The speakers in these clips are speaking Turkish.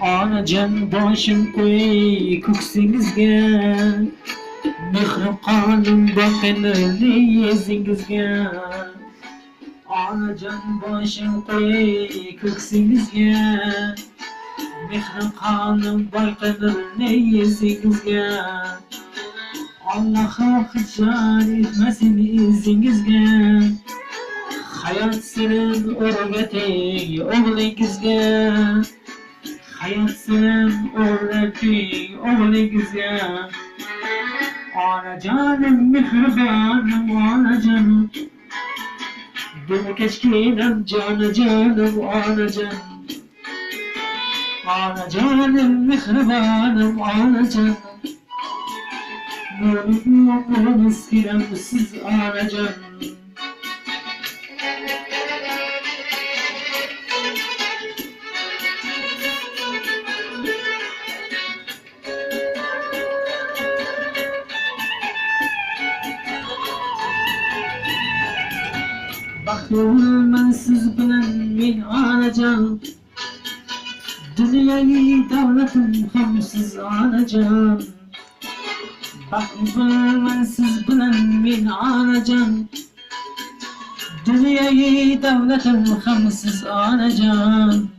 Anacan başım koy koksingizga, mehrim qonim boqinli yuzingizga. Anacan başım koy koksingizga, mehrim qonim boqinli yuzingizga. Allah'a hicran etmesin izingizga, hayat senin o'rgating o'g'lingizga. Hayat senin o'rgating o'g'lingizga. Onajonim mehribonim onajonim, buni kechkiram jonajonim onajonim. Onajonim mehribonim onajonim, meni eskiram siz onajonim. Baxtliman siz bilan men onajon, dunyoyu davlatim ham siz onajon. Baxtliman siz bilan men onajon, dunyoyu davlatim ham siz onajon.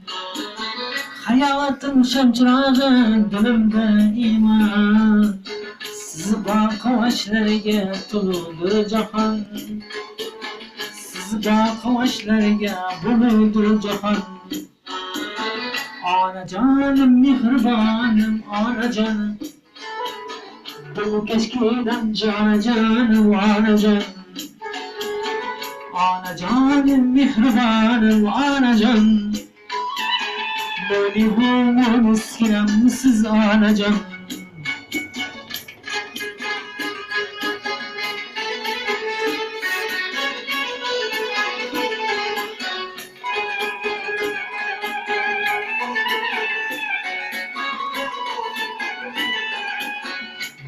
Hayotim shamchirog'i dilimda iymon, siz boqoshlarga to'ldir jahon. Boqoshlarga buldir jahon. Onajonim mehribonim onajonim, bu kechkidan jonajonim onajon. Onajonim mehribonim onajon, meni bu eskiram siz onajon.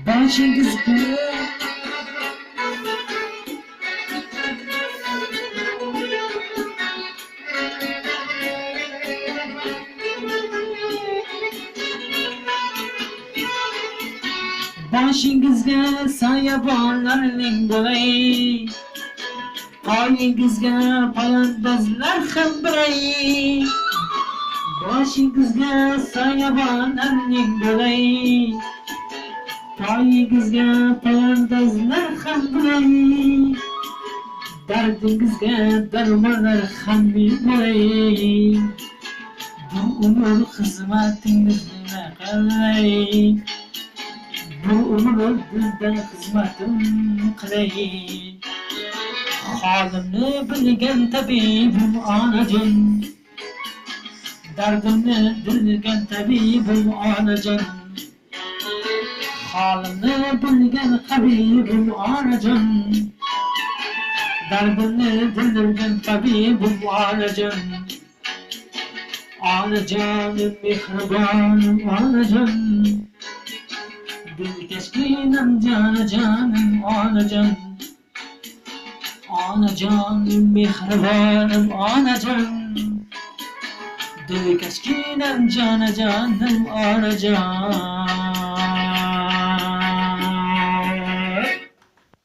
Başingizga Başingizga soyabonlarning bo'lay, poyingizga poyandozlar ham biray. Boshingizga soyabonlarning bo'lay, poyingizga poyandozlar ham biray. Dardingizga darmonlar ham bo'lay. Bu umr xizmatingizni qalay, bu umr bizdan xizmatim qilay. Holimni bilgan tabibim onajon, dardimni bilgan tabibim onajon. Holimni bilgan tabibim onajon, dardimni bilgan tabibim onajon. Onajonim mehribonim onajon, dil tashkinam jonajonim onajon. Onajonim mehribonim onajon, dil tashkinam jonajonim onajon.